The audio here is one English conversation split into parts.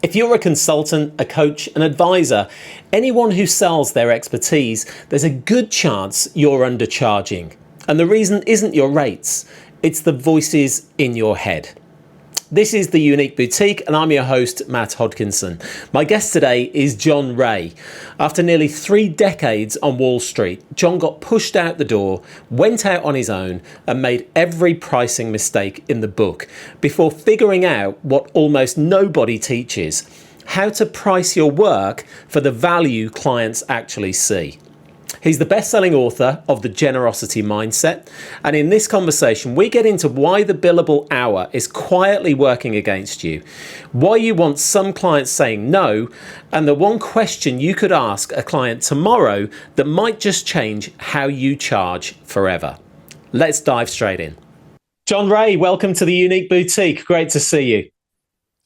If you're a consultant, a coach, an advisor, anyone who sells their expertise, there's a good chance you're undercharging. And the reason isn't your rates, it's the voices in your head. This is The Unique Boutique, and I'm your host, Matt Hodkinson. My guest today is John Ray. After nearly 3 decades on Wall Street, John got pushed out the door, went out on his own, and made every pricing mistake in the book before figuring out what almost nobody teaches: how to price your work for the value clients actually see. He's the best-selling author of The Generosity Mindset, and in this conversation we get into why the billable hour is quietly working against you, why you want some clients saying no, and the one question you could ask a client tomorrow that might just change how you charge forever. Let's dive straight in. John Ray, welcome to The Unique Boutique. Great to see you.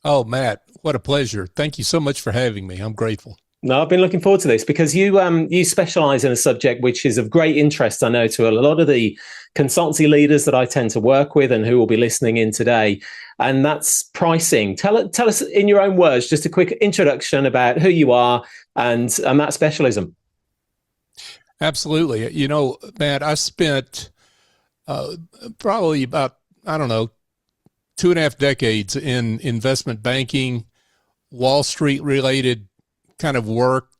Oh, Matt, what a pleasure. Thank you so much for having me. I'm grateful. No, I've been looking forward to this because you specialize in a subject which is of great interest, I know, to a lot of the consultancy leaders that I tend to work with and who will be listening in today, and that's pricing. Tell us in your own words, just a quick introduction about who you are and that specialism. Absolutely. You know, Matt, I spent probably about, 2.5 decades in investment banking, Wall Street related kind of work,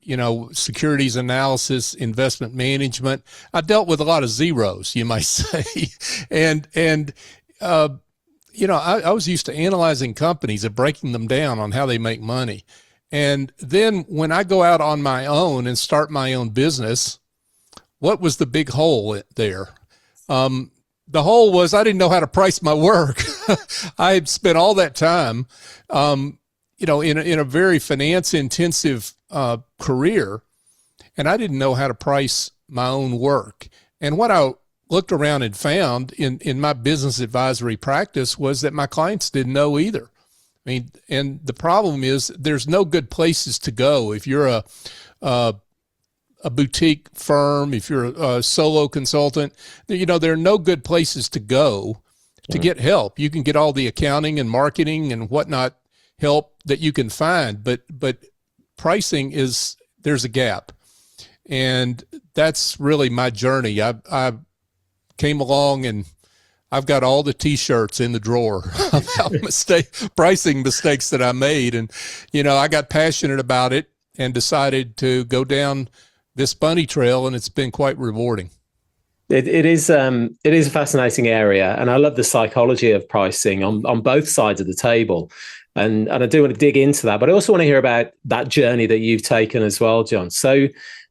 securities analysis, investment management. I dealt with a lot of zeros, you might say. I was used to analyzing companies and breaking them down on how they make money. And then when I go out on my own and start my own business, what was the big hole there? The hole was I didn't know how to price my work. I had spent all that time, in a very finance intensive career, and I didn't know how to price my own work. And what I looked around and found in my business advisory practice was that my clients didn't know either. I mean, and the problem is there's no good places to go if you're a boutique firm, if you're a solo consultant. There are no good places to go to get help. You can get all the accounting and marketing and whatnot help that you can find, but pricing there's a gap. And that's really my journey. I came along and I've got all the t-shirts in the drawer about pricing mistakes that I made. And, I got passionate about it and decided to go down this bunny trail, and it's been quite rewarding. It is a fascinating area, and I love the psychology of pricing on both sides of the table. And I do want to dig into that, but I also want to hear about that journey that you've taken as well, John. So,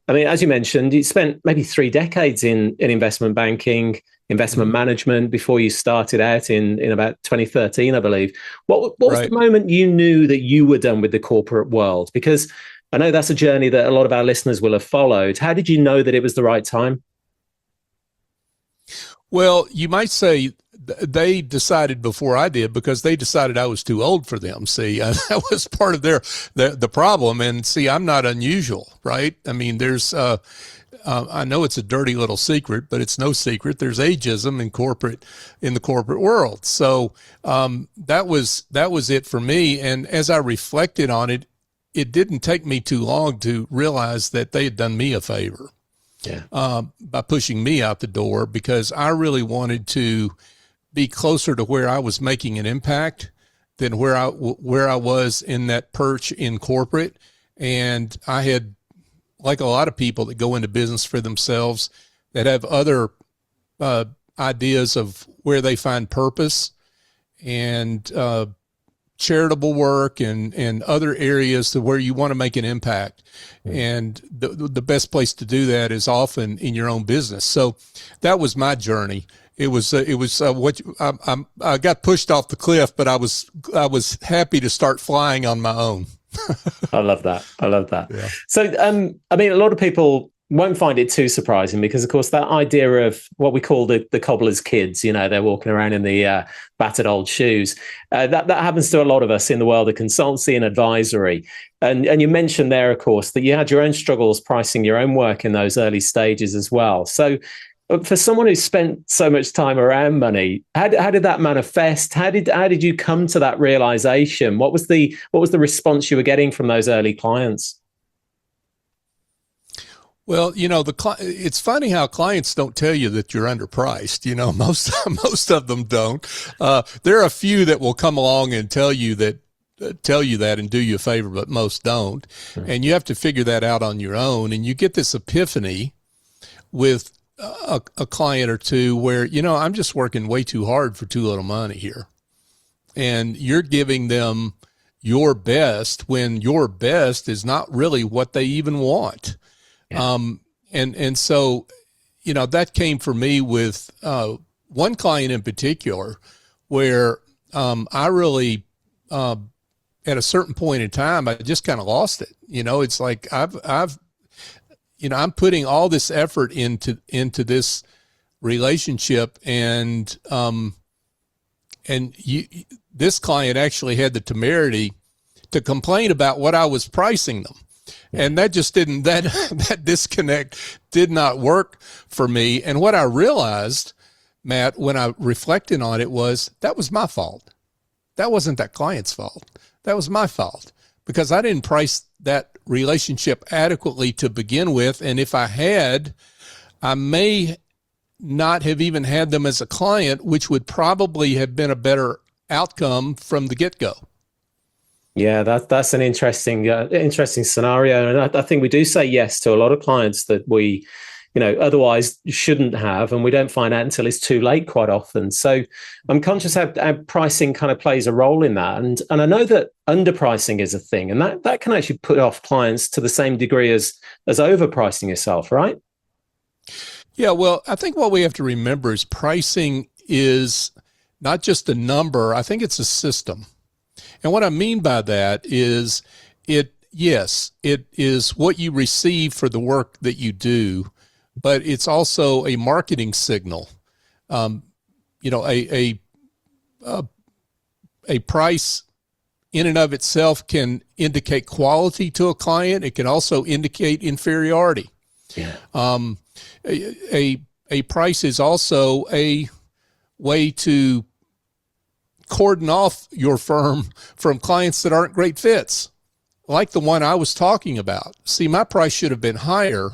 I mean, as you mentioned, you spent maybe 3 decades in investment banking, investment management before you started out in about 2013, I believe. What was the moment you knew that you were done with the corporate world? Because I know that's a journey that a lot of our listeners will have followed. How did you know that it was the right time? Well, you might say they decided before I did because they decided I was too old for them. See, that was part of the problem. And see, I'm not unusual, right? I mean, there's I know it's a dirty little secret, but it's no secret. There's ageism in the corporate world. So that was it for me. And as I reflected on it, it didn't take me too long to realize that they had done me a favor. By pushing me out the door, because I really wanted to be closer to where I was making an impact than where I was in that perch in corporate. And I had, like a lot of people that go into business for themselves, that have other ideas of where they find purpose and charitable work and other areas to where you want to make an impact. And the best place to do that is often in your own business. So that was my journey. I got pushed off the cliff, but I was happy to start flying on my own. I love that. Yeah. So, I mean, a lot of people won't find it too surprising because, of course, that idea of what we call the cobbler's kids, they're walking around in the battered old shoes. That happens to a lot of us in the world of consultancy and advisory. And you mentioned there, of course, that you had your own struggles pricing your own work in those early stages as well. So For someone who spent so much time around money, how did that manifest? How did you come to that realization? What was the response you were getting from those early clients? Well, it's funny how clients don't tell you that you're underpriced. Most of them don't. There are a few that will come along and tell you that and do you a favor, but most don't. And you have to figure that out on your own. And you get this epiphany with a client or two where, I'm just working way too hard for too little money here. And you're giving them your best when your best is not really what they even want. Yeah. And so, that came for me with one client in particular where I really, at a certain point in time, I just kind of lost it. It's like I'm putting all this effort into this relationship, and this client actually had the temerity to complain about what I was pricing them. And that just didn't, that disconnect did not work for me. And what I realized, Matt, when I reflected on it was that was my fault. That wasn't that client's fault. That was my fault because I didn't price that relationship adequately to begin with. And if I had, I may not have even had them as a client, which would probably have been a better outcome from the get-go. Yeah, that's an interesting scenario, and I think we do say yes to a lot of clients that we, otherwise shouldn't have, and we don't find out until it's too late quite often. So I'm conscious how pricing kind of plays a role in that, and I know that underpricing is a thing, and that can actually put off clients to the same degree as overpricing yourself, right? Yeah, well, I think what we have to remember is pricing is not just a number. I think it's a system. And what I mean by that is yes, it is what you receive for the work that you do, but it's also a marketing signal. A price in and of itself can indicate quality to a client. It can also indicate inferiority. Yeah. A price is also a way to cordon off your firm from clients that aren't great fits, like the one I was talking about. See, my price should have been higher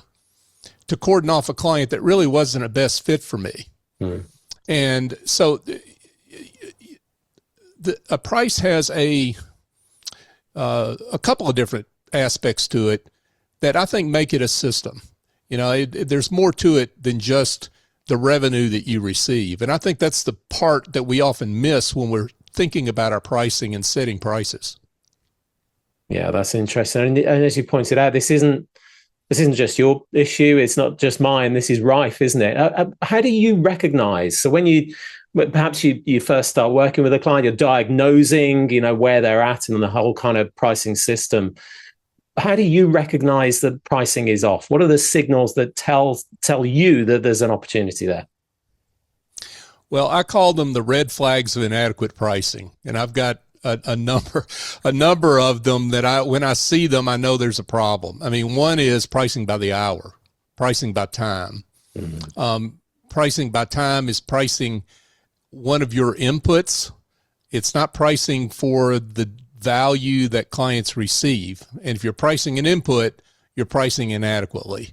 to cordon off a client that really wasn't a best fit for me. And so a price has a couple of different aspects to it that I think make it a system. There's more to it than just the revenue that you receive. And I think that's the part that we often miss when we're thinking about our pricing and setting prices. Yeah, that's interesting. And as you pointed out, this isn't just your issue. It's not just mine. This is rife, isn't it? How do you recognize? So when perhaps you first start working with a client, you're diagnosing, where they're at and the whole kind of pricing system. How do you recognize that pricing is off? What are the signals that tell you that there's an opportunity there? Well, I call them the red flags of inadequate pricing, and I've got a number of them that when I see them, I know there's a problem. I mean, one is pricing by the hour, pricing by time. Mm-hmm. Pricing by time is pricing one of your inputs. It's not pricing for the value that clients receive. And if you're pricing an input, you're pricing inadequately.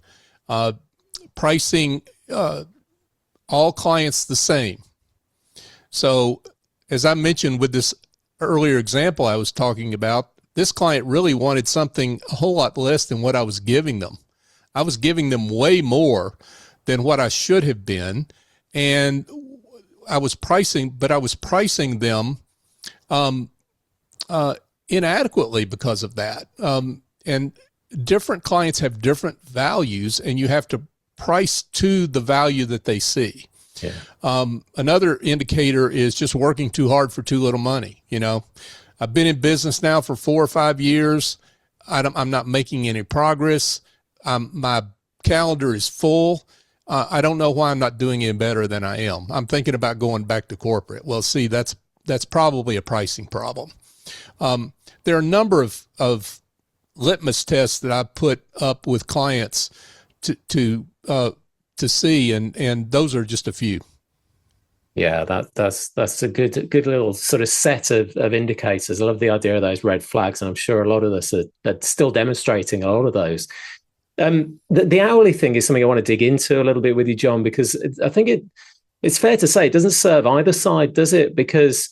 Pricing all clients the same. So as I mentioned with this earlier example I was talking about, this client really wanted something a whole lot less than what I was giving them. I was giving them way more than what I should have been. And I was pricing them inadequately because of that. And different clients have different values, and you have to price to the value that they see. Yeah. Another indicator is just working too hard for too little money. I've been in business now for 4 or 5 years. I'm not making any progress. My calendar is full. I don't know why I'm not doing any better than I am. I'm thinking about going back to corporate. Well, see, that's probably a pricing problem. There are a number of litmus tests that I put up with clients to to see, and those are just a few. Yeah, that's a good little sort of set of indicators. I love the idea of those red flags, and I'm sure a lot of us are still demonstrating a lot of those. The hourly thing is something I want to dig into a little bit with you, John, because I think it's fair to say it doesn't serve either side, does it? Because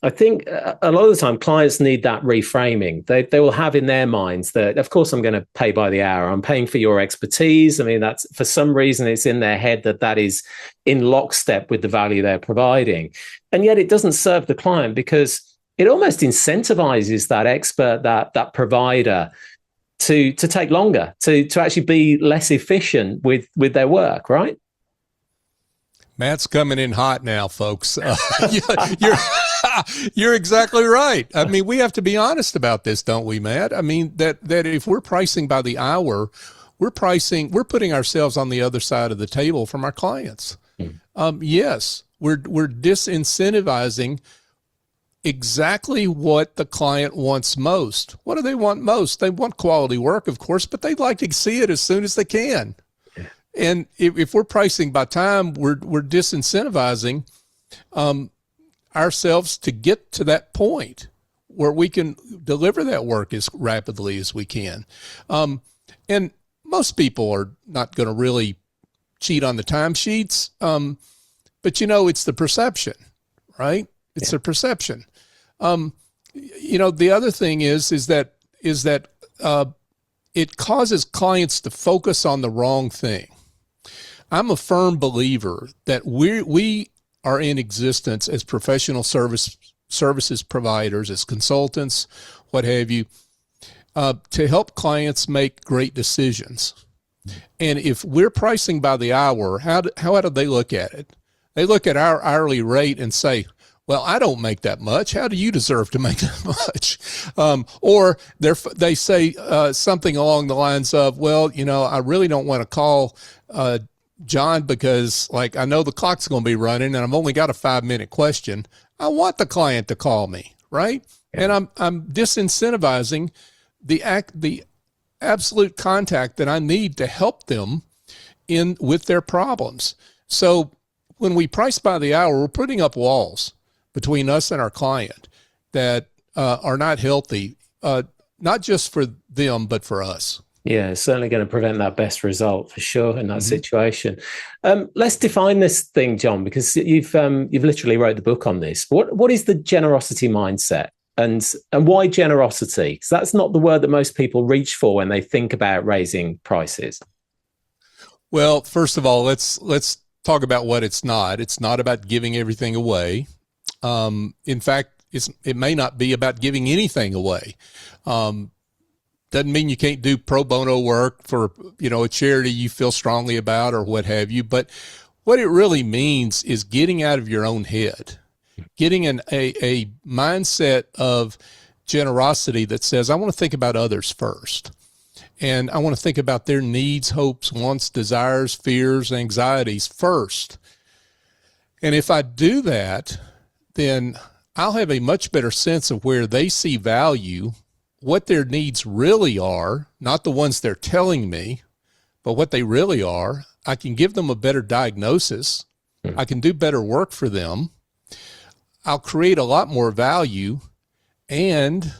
I think a lot of the time clients need that reframing. They will have in their minds that, of course, I'm going to pay by the hour. I'm paying for your expertise. I mean, that's for some reason it's in their head that is in lockstep with the value they're providing. And yet it doesn't serve the client because it almost incentivizes that expert, that provider to take longer, to actually be less efficient with their work, right? Matt's coming in hot now, folks. You're exactly right. I mean, we have to be honest about this, don't we, Matt? I mean, that if we're pricing by the hour, we're putting ourselves on the other side of the table from our clients. Yes, we're disincentivizing exactly what the client wants most. What do they want most? They want quality work, of course, but they'd like to see it as soon as they can. And if we're pricing by time, we're disincentivizing ourselves to get to that point where we can deliver that work as rapidly as we can. And most people are not going to really cheat on the timesheets, but it's the perception, right? It's the perception. The other thing is that it causes clients to focus on the wrong thing. I'm a firm believer that we are in existence as professional services providers, as consultants, what have you, to help clients make great decisions. And if we're pricing by the hour, how do they look at it? They look at our hourly rate and say, well, I don't make that much. How do you deserve to make that much? Or they say something along the lines of, well, I really don't want to call John because I know the clock's going to be running and I've only got a 5-minute question. I want the client to call me, right? And I'm disincentivizing the absolute contact that I need to help them with their problems. So when we price by the hour, we're putting up walls between us and our client that are not healthy, not just for them, but for us. Yeah, it's certainly going to prevent that best result for sure in that situation. Let's define this thing, John, because you've literally wrote the book on this. What is the generosity mindset, and why generosity? Because that's not the word that most people reach for when they think about raising prices. Well, first of all, let's talk about what it's not. It's not about giving everything away. In fact, it may not be about giving anything away. Doesn't mean you can't do pro bono work for, a charity you feel strongly about or what have you. But what it really means is getting out of your own head, getting a mindset of generosity that says, I want to think about others first. And I want to think about their needs, hopes, wants, desires, fears, anxieties first. And if I do that, then I'll have a much better sense of where they see value, what their needs really are, not the ones they're telling me, but what they really are. I can give them a better diagnosis. I can do better work for them. I'll create a lot more value, and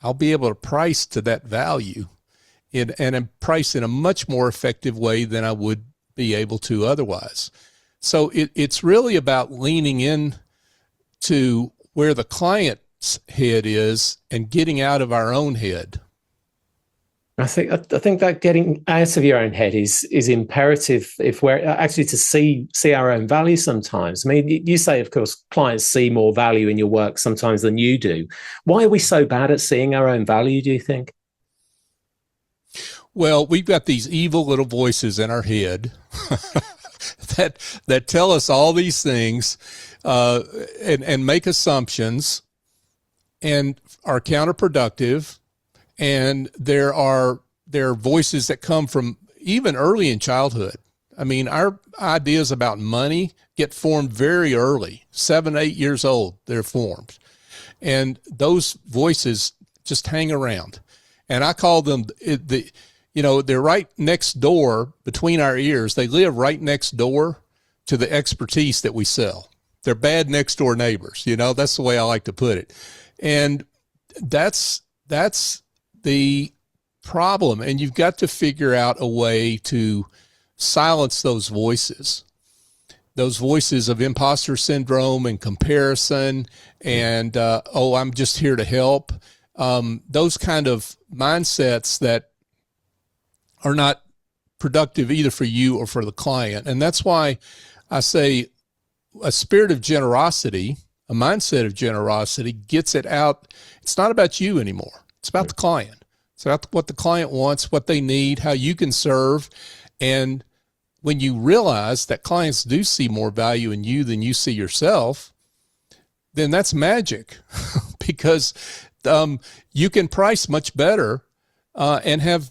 I'll be able to price to that value and price in a much more effective way than I would be able to otherwise. So it's really about leaning in to where the client's head is and getting out of our own head. I think that getting out of your own head is imperative if we're actually to see our own value sometimes. I mean, you say, of course, clients see more value in your work sometimes than you do. Why are we so bad at seeing our own value, do you think? Well, we've got these evil little voices in our head that tell us all these things and make assumptions and are counterproductive. And there are voices that come from even early in childhood. I mean, our ideas about money get formed very early, 7, 8 years old, they're formed. And those voices just hang around. And I call them they're right next door between our ears. They live right next door to the expertise that we sell. They're bad next door neighbors. That's the way I like to put it. And that's the problem. And you've got to figure out a way to silence those voices of imposter syndrome and comparison and, I'm just here to help. Those kind of mindsets that are not productive either for you or for the client. And that's why I say a spirit of generosity, a mindset of generosity gets it out. It's not about you anymore. It's about the client. It's about what the client wants, what they need, how you can serve. And when you realize that clients do see more value in you than you see yourself, then that's magic because you can price much better and have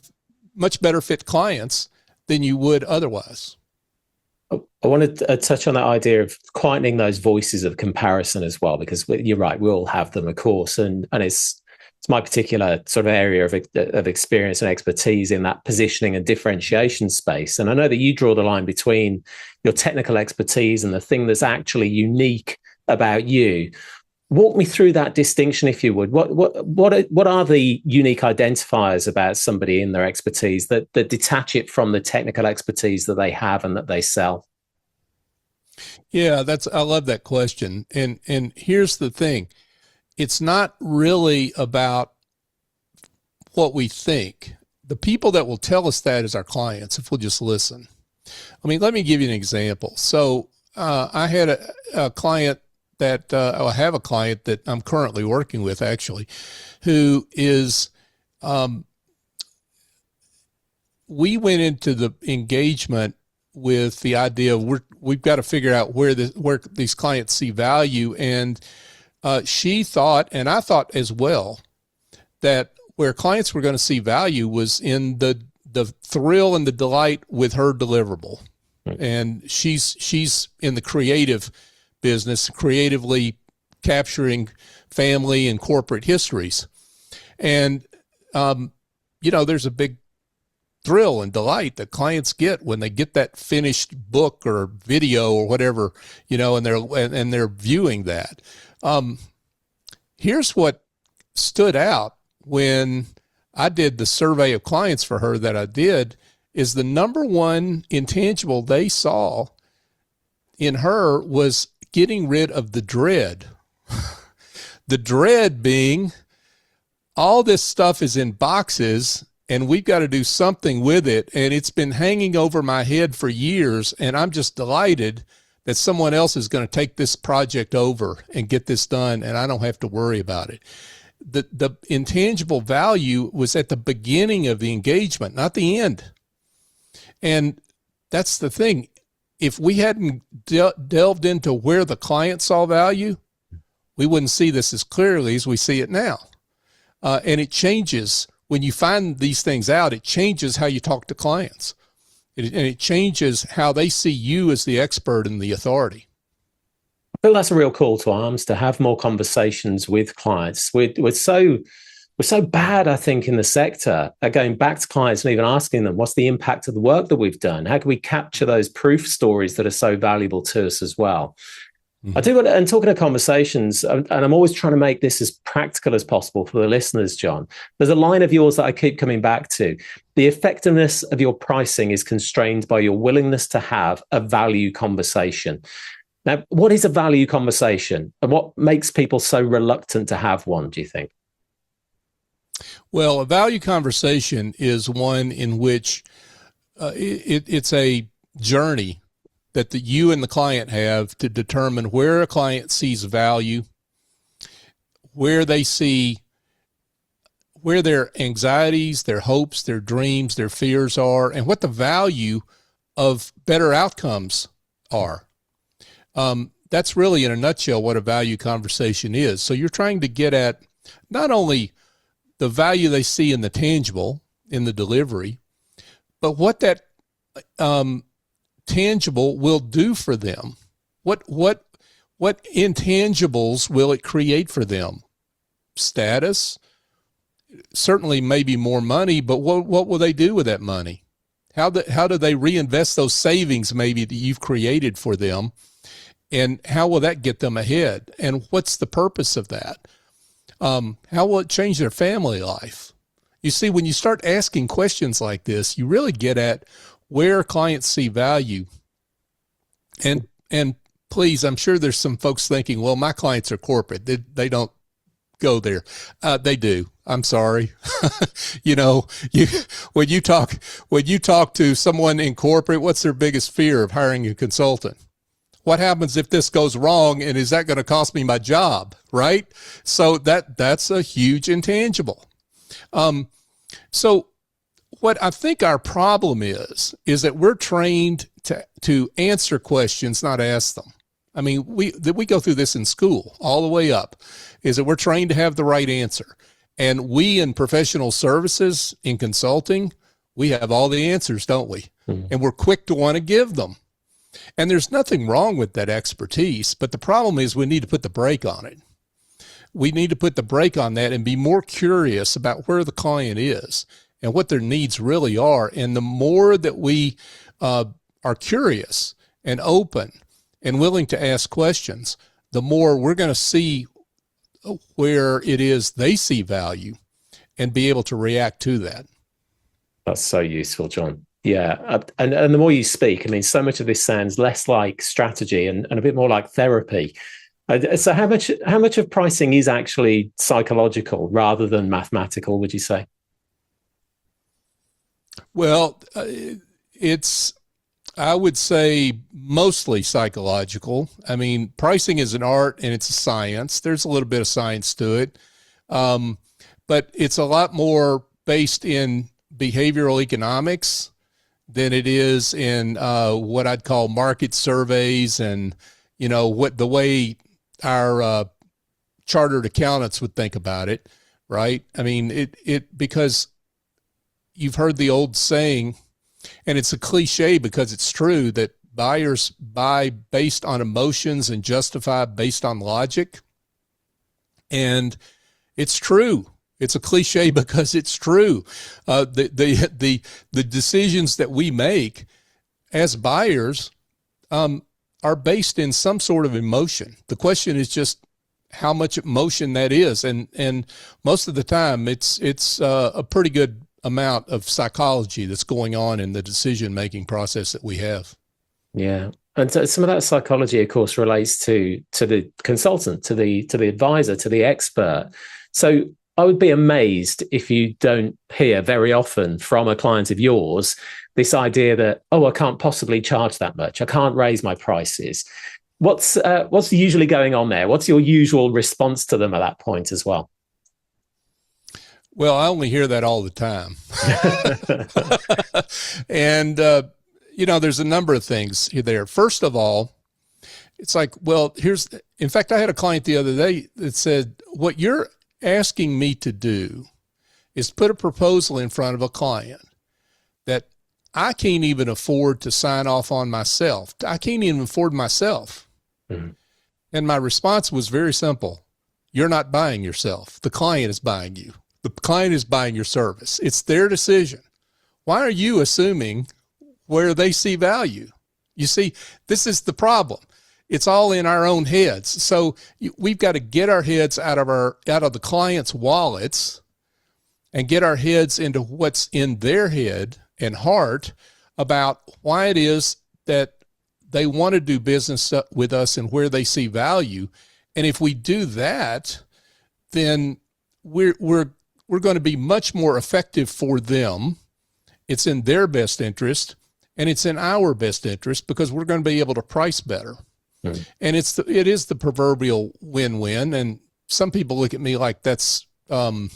much better fit clients than you would otherwise. I want to touch on that idea of quietening those voices of comparison as well, because you're right, we all have them, of course, and it's my particular sort of area of experience and expertise in that positioning and differentiation space. And I know that you draw the line between your technical expertise and the thing that's actually unique about you. Walk me through that distinction, if you would. What are the unique identifiers about somebody in their expertise that detach it from the technical expertise that they have and that they sell? Yeah, I love that question. And here's the thing. It's not really about what we think. The people that will tell us that is our clients, if we'll just listen. I mean, let me give you an example. So I had a client that I have a client that I'm currently working with, actually, who is, we went into the engagement with the idea of we've got to figure out where these clients see value. And she thought, and I thought as well, that where clients were going to see value was in the thrill and the delight with her deliverable. Right. And she's in the creative business, creatively capturing family and corporate histories. And, there's a big thrill and delight that clients get when they get that finished book or video or whatever, and they're viewing that. Here's what stood out when I did the survey of clients for her that I did is the number one intangible they saw in her was getting rid of the dread. The dread being all this stuff is in boxes and we've got to do something with it. And it's been hanging over my head for years. And I'm just delighted that someone else is going to take this project over and get this done. And I don't have to worry about it. The intangible value was at the beginning of the engagement, not the end. And that's the thing. If we hadn't delved into where the client saw value, we wouldn't see this as clearly as we see it now. And it changes when you find these things out. It changes how you talk to clients, and it changes how they see you as the expert and the authority. I feel that's a real call to arms, to have more conversations with clients. We're so bad, I think, in the sector at going back to clients and even asking them, what's the impact of the work that we've done? How can we capture those proof stories that are so valuable to us as well? Mm-hmm. I do want, and talking of conversations, and I'm always trying to make this as practical as possible for the listeners, John. There's a line of yours that I keep coming back to. The effectiveness of your pricing is constrained by your willingness to have a value conversation. Now, what is a value conversation, and what makes people so reluctant to have one, do you think? Well, a value conversation is one in which it's a journey that you and the client have to determine where a client sees value, where they see, where their anxieties, their hopes, their dreams, their fears are, and what the value of better outcomes are. That's really, in a nutshell, what a value conversation is. So you're trying to get at not only the value they see in the tangible, in the delivery, but what that tangible will do for them. What intangibles will it create for them? Status, certainly maybe more money, but what will they do with that money? How do they reinvest those savings maybe that you've created for them? And how will that get them ahead? And what's the purpose of that? How will it change their family life? You see, when you start asking questions like this, you really get at where clients see value. And please, I'm sure there's some folks thinking, well, my clients are corporate. They don't go there. They do. I'm sorry. When you talk to someone in corporate, what's their biggest fear of hiring a consultant? What happens if this goes wrong, and is that going to cost me my job? Right? So that's a huge intangible. So what I think our problem is that we're trained to answer questions, not ask them. I mean, we go through this in school all the way up, is that we're trained to have the right answer. And we in professional services, in consulting, we have all the answers, don't we? Mm-hmm. And we're quick to want to give them. And there's nothing wrong with that expertise, but the problem is we need to put the brake on it. We need to put the brake on that and be more curious about where the client is and what their needs really are. And the more that we are curious and open and willing to ask questions, the more we're going to see where it is they see value and be able to react to that. That's so useful, John. Yeah. And the more you speak, I mean, so much of this sounds less like strategy and a bit more like therapy. So how much of pricing is actually psychological rather than mathematical, would you say? Well, I would say mostly psychological. I mean, pricing is an art and it's a science. There's a little bit of science to it. But it's a lot more based in behavioral economics than it is in what I'd call market surveys and, what the way our chartered accountants would think about it, right? I mean, because you've heard the old saying, and it's a cliche because it's true, that buyers buy based on emotions and justify based on logic. And it's true. It's a cliche because it's true. The decisions that we make as buyers are based in some sort of emotion. The question is just how much emotion that is, and most of the time it's a pretty good amount of psychology that's going on in the decision-making process that we have. Yeah. And so some of that psychology, of course, relates to the consultant, to the advisor, to the expert. So I would be amazed if you don't hear very often from a client of yours this idea that, I can't possibly charge that much. I can't raise my prices. What's usually going on there? What's your usual response to them at that point as well? Well, I only hear that all the time. And, there's a number of things there. First of all, it's like, well, in fact, I had a client the other day that said, what you're asking me to do is put a proposal in front of a client that I can't even afford to sign off on myself. I can't even afford myself. Mm-hmm. And my response was very simple. You're not buying yourself. The client is buying you. The client is buying your service. It's their decision. Why are you assuming where they see value? You see, this is the problem. It's all in our own heads. So we've got to get our heads out of the client's wallets and get our heads into what's in their head and heart about why it is that they want to do business with us and where they see value. And if we do that, then we're going to be much more effective for them. It's in their best interest, and it's in our best interest because we're going to be able to price better. Mm-hmm. And it is the proverbial win-win. And some people look at me like that's some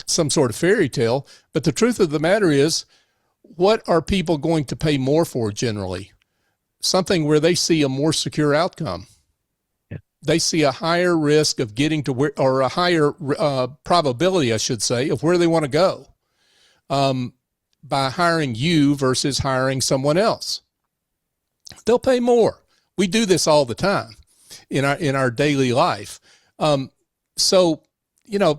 sort of fairy tale. But the truth of the matter is, what are people going to pay more for generally? Something where they see a more secure outcome. They see a higher risk of getting to where, or a higher probability, I should say, of where they want to go by hiring you versus hiring someone else. They'll pay more. We do this all the time in our daily life. So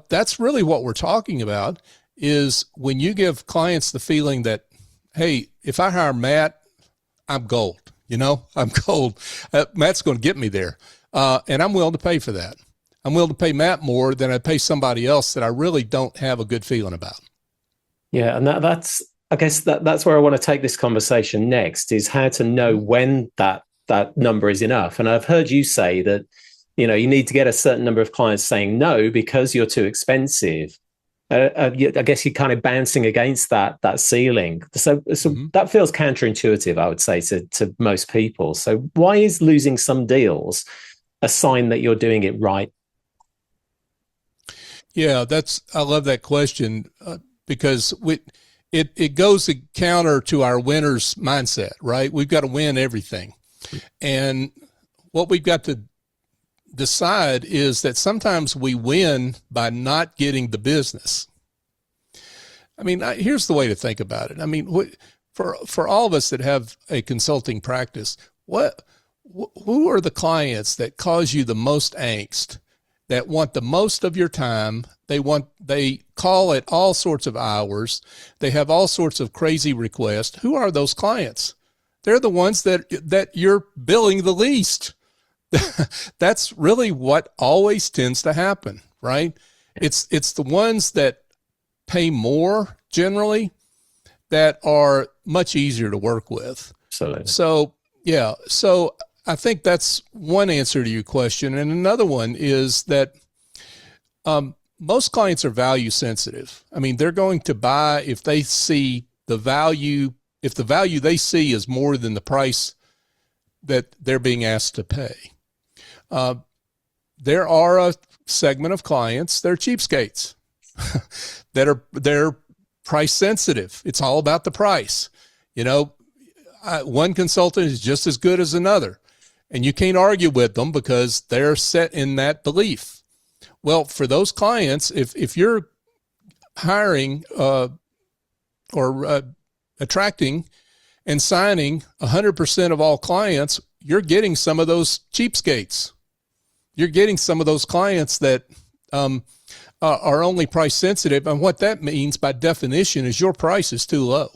that's really what we're talking about, is when you give clients the feeling that, hey, if I hire Matt, I'm gold. I'm gold. Matt's going to get me there. And I'm willing to pay for that. I'm willing to pay Matt more than I pay somebody else that I really don't have a good feeling about. Yeah, and that's I guess that's where I want to take this conversation next, is how to know when that number is enough. And I've heard you say that, you need to get a certain number of clients saying no because you're too expensive. I guess you're kind of bouncing against that ceiling. So that feels counterintuitive, I would say, to most people. So why is losing some deals a sign that you're doing it right? Yeah, I love that question because it goes counter to our winner's mindset, right? We've got to win everything. And what we've got to decide is that sometimes we win by not getting the business. I mean, here's the way to think about it. I mean, for all of us that have a consulting practice, who are the clients that cause you the most angst, that want the most of your time? They call at all sorts of hours. They have all sorts of crazy requests. Who are those clients? They're the ones that you're billing the least. That's really what always tends to happen, right? It's the ones that pay more generally that are much easier to work with. Absolutely. So I think that's one answer to your question. And another one is that most clients are value sensitive. I mean, they're going to buy if they see the value, if the value they see is more than the price that they're being asked to pay. There are a segment of clients that are cheapskates, they're price sensitive. It's all about the price. One consultant is just as good as another, and you can't argue with them because they're set in that belief. Well, for those clients, if you're hiring or attracting and signing 100% of all clients, you're getting some of those cheapskates. You're getting some of those clients that are only price sensitive. And what that means by definition is your price is too low.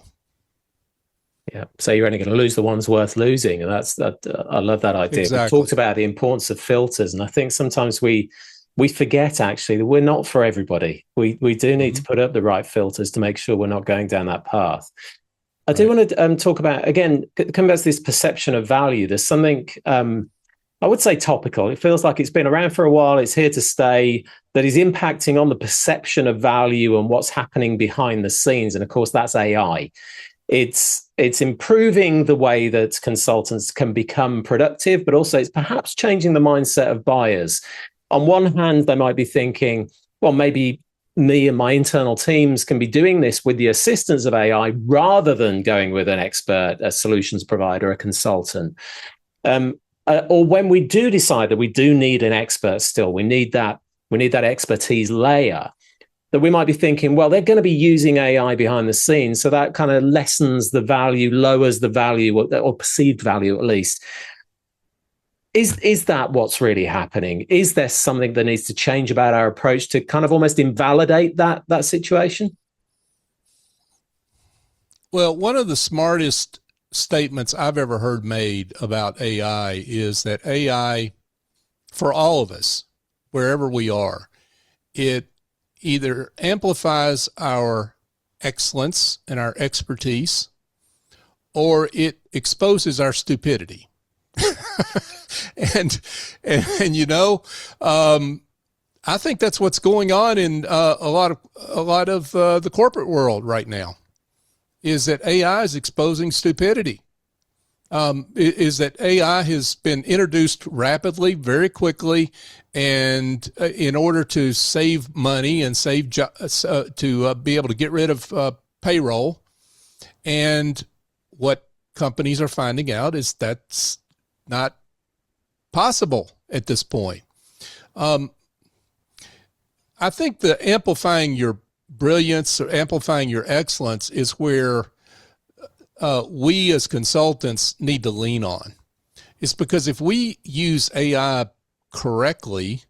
Yeah. So you're only going to lose the ones worth losing. And I love that idea. Exactly. We talked about the importance of filters. And I think sometimes we forget actually that we're not for everybody. We do need to put up the right filters to make sure we're not going down that path. I do want to talk about, again, coming back to this perception of value. There's something, I would say topical. It feels like it's been around for a while. It's here to stay, that is impacting on the perception of value and what's happening behind the scenes. And of course, that's AI. It's improving the way that consultants can become productive, but also it's perhaps changing the mindset of buyers. On one hand, they might be thinking, well, maybe me and my internal teams can be doing this with the assistance of AI rather than going with an expert, a solutions provider, a consultant. Or when we do decide that we do need an expert still, we need that expertise layer, that we might be thinking, well, they're going to be using AI behind the scenes. So that kind of lessens the value, lowers the value, or perceived value at least. Is that what's really happening? Is there something that needs to change about our approach to kind of almost invalidate that situation? Well, one of the smartest statements I've ever heard made about AI is that AI, for all of us, wherever we are, it either amplifies our excellence and our expertise, or it exposes our stupidity. and I think that's what's going on in a lot of the corporate world right now, is that AI is exposing stupidity. Is that AI has been introduced rapidly, very quickly, and in order to save money and to be able to get rid of payroll. And what companies are finding out is that's not possible at this point. I think the amplifying your brilliance or amplifying your excellence is where we as consultants need to lean on. It's because if we use AI correctly,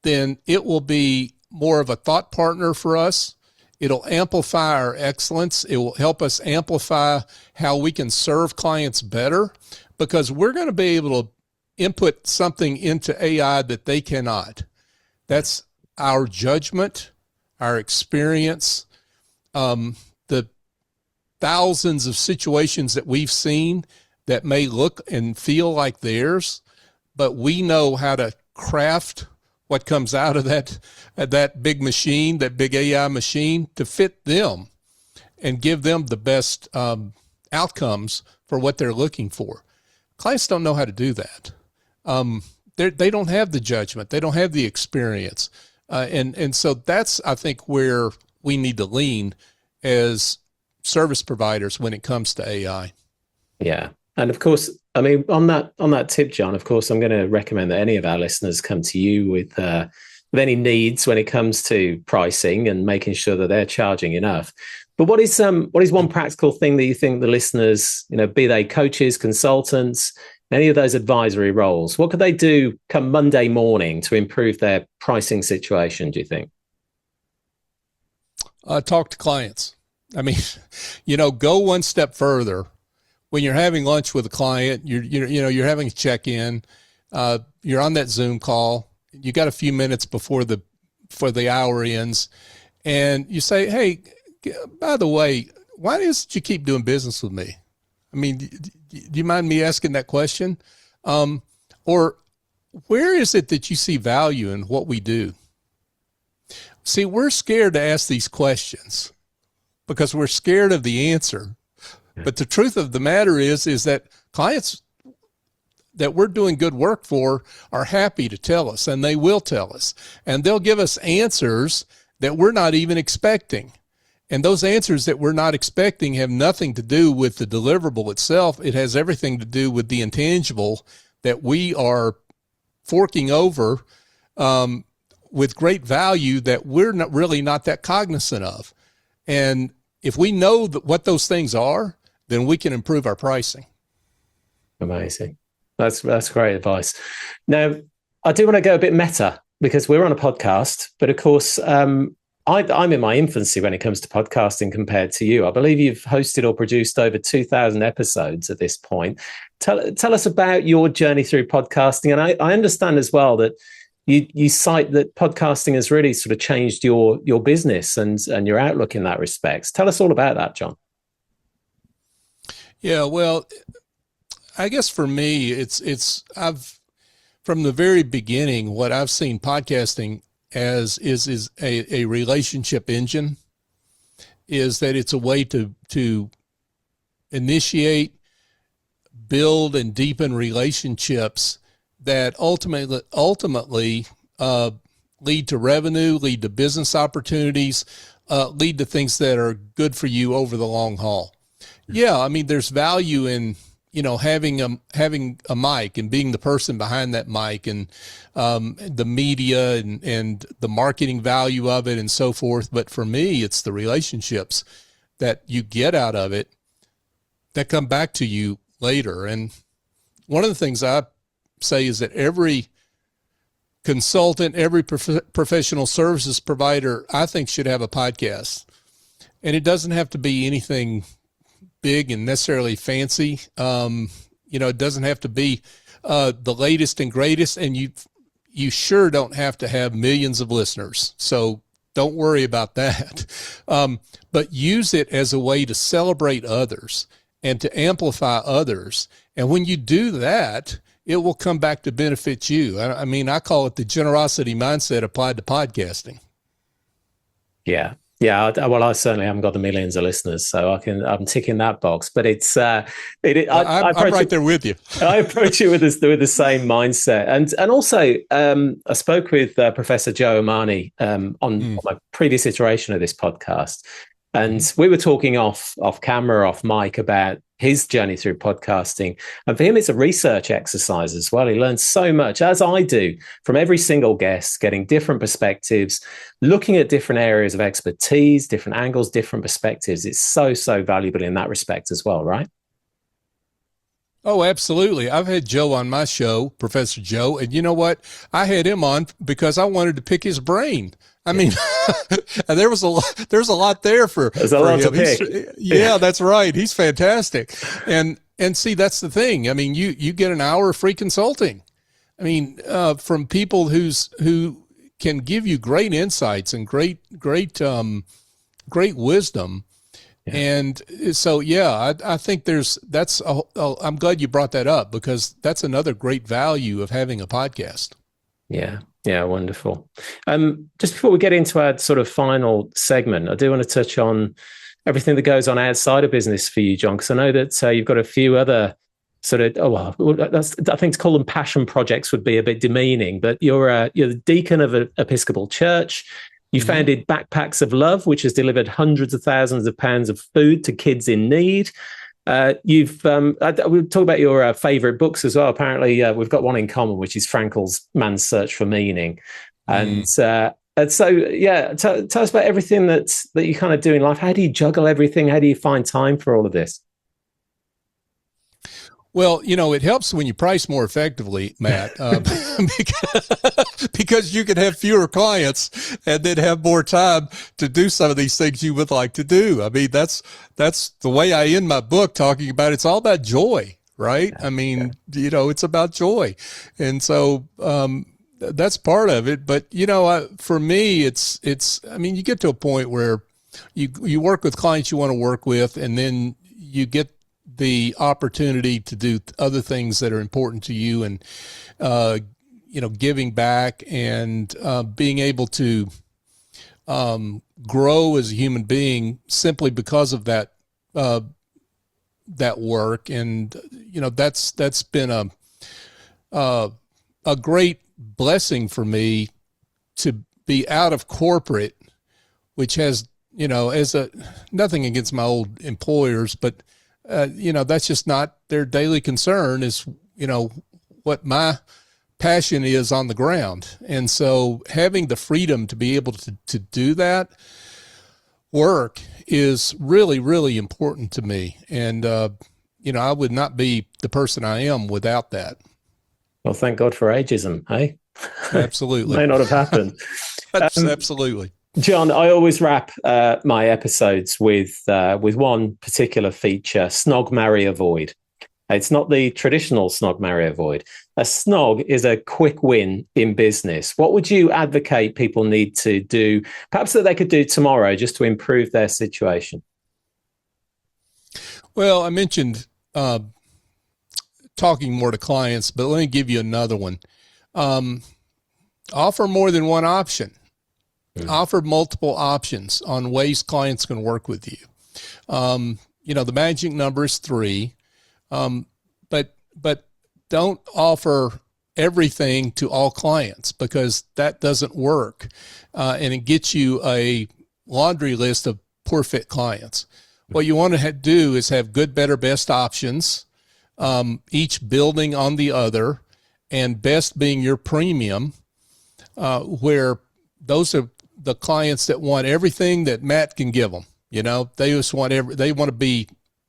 then it will be more of a thought partner for us. It'll amplify our excellence. It will help us amplify how we can serve clients better, because we're going to be able to input something into AI that they cannot. That's our judgment, our experience, the thousands of situations that we've seen that may look and feel like theirs, but we know how to craft what comes out of that big machine, that big AI machine, to fit them and give them the best outcomes for what they're looking for. Clients don't know how to do that. They don't have the judgment. They don't have the experience. And so that's, I think, where we need to lean as service providers when it comes to AI. Yeah. And of course, I mean, on that tip, John, of course, I'm going to recommend that any of our listeners come to you with any needs when it comes to pricing and making sure that they're charging enough. But what is one practical thing that you think the listeners, be they coaches, consultants, any of those advisory roles, what could they do come Monday morning to improve their pricing situation, do you think? Talk to clients. I mean, go one step further. When you're having lunch with a client, you're having a check-in, you're on that Zoom call, you got a few minutes before the hour ends, and you say, "Hey, by the way, why does you keep doing business with me? I mean, do you mind me asking that question? Or where is it that you see value in what we do?" See, we're scared to ask these questions because we're scared of the answer. But the truth of the matter is that clients that we're doing good work for are happy to tell us, and they will tell us, and they'll give us answers that we're not even expecting. And those answers that we're not expecting have nothing to do with the deliverable itself. It has everything to do with the intangible that we are forking over with great value that we're not that cognizant of. And if we know what those things are, then we can improve our pricing. Amazing. That's great advice. Now, I do want to go a bit meta because we're on a podcast, but of course, I'm in my infancy when it comes to podcasting compared to you. I believe you've hosted or produced over 2,000 episodes at this point. Tell us about your journey through podcasting. And I understand as well that you cite that podcasting has really sort of changed your business and your outlook in that respect. Tell us all about that, John. Yeah, well, I guess for me, I've from the very beginning, what I've seen podcasting as is a relationship engine, is that it's a way to initiate, build, and deepen relationships that ultimately lead to revenue, lead to business opportunities, lead to things that are good for you over the long haul. Yeah, I mean, there's value in having a mic and being the person behind that mic, and the media and the marketing value of it and so forth. But for me, it's the relationships that you get out of it that come back to you later. And one of the things I say is that every consultant, every professional services provider, I think, should have a podcast. And it doesn't have to be anything big and necessarily fancy. It doesn't have to be the latest and greatest, and you sure don't have to have millions of listeners. So don't worry about that. But use it as a way to celebrate others and to amplify others. And when you do that, it will come back to benefit you. I mean, I call it the generosity mindset applied to podcasting. Yeah. Yeah, well, I certainly haven't got the millions of listeners, so I'm ticking that box. But I'm right there with you. I approach it with the same mindset, and also I spoke with Professor Joe Omani on my previous iteration of this podcast, and we were talking off camera, off mic, about his journey through podcasting. And for him, it's a research exercise as well. He learns so much, as I do, from every single guest, getting different perspectives, looking at different areas of expertise, different angles, different perspectives. It's so valuable in that respect as well, right? Oh, absolutely. I've had Joe on my show, Professor Joe, and you know what? I had him on because I wanted to pick his brain. I mean, there's a lot there There's a for lot to him. pick. Yeah, that's right. He's fantastic. And see, that's the thing. I mean, you get an hour of free consulting. I mean, from people who can give you great insights and great wisdom. Yeah. And so, yeah, I think I'm glad you brought that up, because that's another great value of having a podcast. Yeah. Yeah. Wonderful. Just before we get into our sort of final segment, I do want to touch on everything that goes on outside of business for you, John, because I know that you've got a few other sort of, I think to call them passion projects would be a bit demeaning, but you're the deacon of an Episcopal church. You founded Backpacks of Love, which has delivered hundreds of thousands of pounds of food to kids in need. We'll talk about your favorite books as well. Apparently, we've got one in common, which is Frankl's Man's Search for Meaning. And so, yeah, tell us about everything that you kind of do in life. How do you juggle everything? How do you find time for all of this? Well, it helps when you price more effectively, Matt, because you can have fewer clients and then have more time to do some of these things you would like to do. I mean, that's the way I end my book, talking about it's all about joy, right? I mean, it's about joy. And so, that's part of it. But, for me, I mean, you get to a point where you work with clients you want to work with, and then you get the opportunity to do other things that are important to you, and, giving back and, being able to, grow as a human being simply because of that work. And, that's been a great blessing for me to be out of corporate, which has, nothing against my old employers, but that's just not their daily concern, is, what my passion is on the ground. And so having the freedom to be able to do that work is really, really important to me. And, I would not be the person I am without that. Well, thank God for ageism, hey? Absolutely. May not have happened. Absolutely. John, I always wrap my episodes with one particular feature: snog, marry, avoid. It's not the traditional snog, marry, avoid. A snog is a quick win in business. What would you advocate people need to do, perhaps that they could do tomorrow, just to improve their situation? Well, I mentioned talking more to clients, but let me give you another one. Offer more than one option. Offer multiple options on ways clients can work with you. The magic number is 3, but don't offer everything to all clients, because that doesn't work, and it gets you a laundry list of poor fit clients. What you want to do is have good, better, best options, each building on the other, and best being your premium, where those are the clients that want everything that Matt can give them. They just they want to be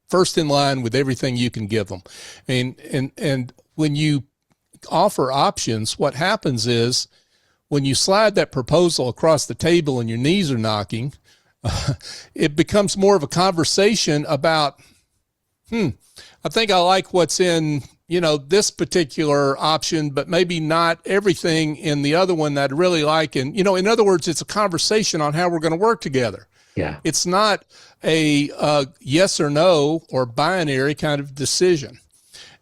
first in line with everything you can give them. And when you offer options, what happens is, when you slide that proposal across the table and your knees are knocking, it becomes more of a conversation about, I think I like what's in, this particular option, but maybe not everything in the other one that I really like. And, in other words, it's a conversation on how we're going to work together. Yeah. It's not a yes or no or binary kind of decision.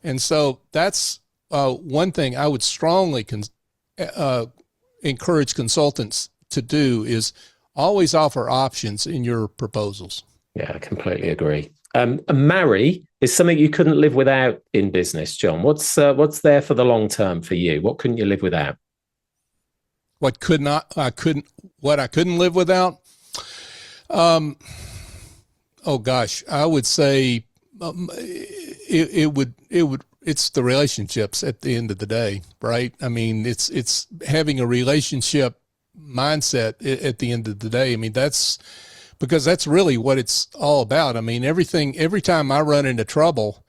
And so that's one thing I would strongly encourage consultants to do, is always offer options in your proposals. Yeah, I completely agree. Marry is something you couldn't live without in business, John. What's there for the long term for you? What couldn't you live without? What I couldn't live without? Oh gosh, I would say it's the relationships at the end of the day, right? I mean, it's having a relationship mindset at the end of the day. I mean, because that's really what it's all about. I mean, every time I run into trouble,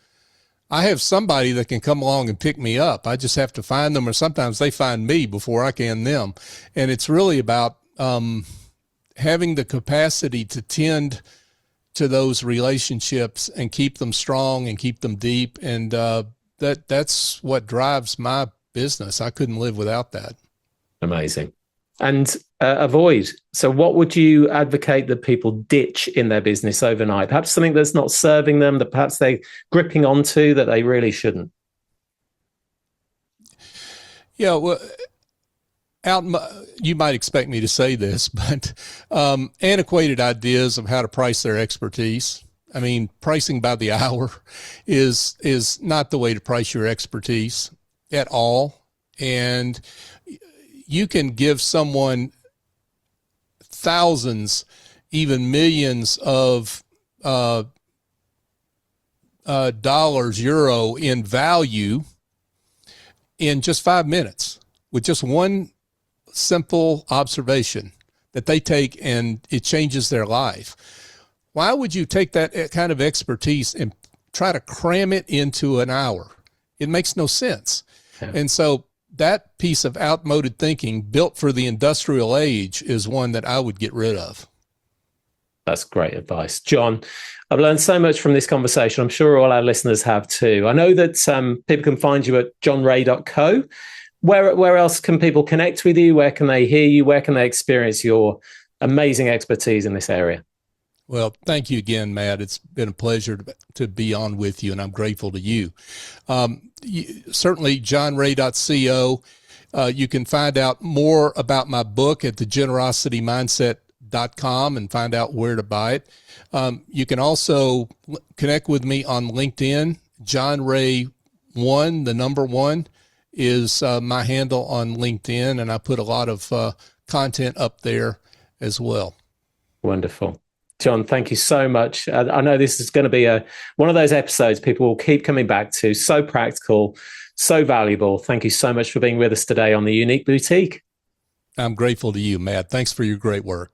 I have somebody that can come along and pick me up. I just have to find them, or sometimes they find me before I can them. And it's really about having the capacity to tend to those relationships and keep them strong and keep them deep. And that's what drives my business. I couldn't live without that. Amazing. And avoid. So what would you advocate that people ditch in their business overnight? Perhaps something that's not serving them, that perhaps they're gripping onto that they really shouldn't. Yeah, well, you might expect me to say this, but antiquated ideas of how to price their expertise. I mean, pricing by the hour is not the way to price your expertise at all. And you can give someone thousands, even millions of dollars, euro in value in just 5 minutes with just one simple observation that they take, and it changes their life. Why would you take that kind of expertise and try to cram it into an hour? It makes no sense. Yeah. And so that piece of outmoded thinking built for the industrial age is one that I would get rid of. That's great advice. John, I've learned so much from this conversation. I'm sure all our listeners have too. I know that people can find you at johnray.co. Where else can people connect with you? Where can they hear you? Where can they experience your amazing expertise in this area? Well, thank you again, Matt. It's been a pleasure to be on with you, and I'm grateful to you. Certainly, johnray.co. You can find out more about my book at thegenerositymindset.com and find out where to buy it. You can also connect with me on LinkedIn. John Ray 1, the number 1, is my handle on LinkedIn, and I put a lot of content up there as well. Wonderful. John, thank you so much. I know this is going to be one of those episodes people will keep coming back to. So practical, so valuable. Thank you so much for being with us today on The Unique Boutique. I'm grateful to you, Matt. Thanks for your great work.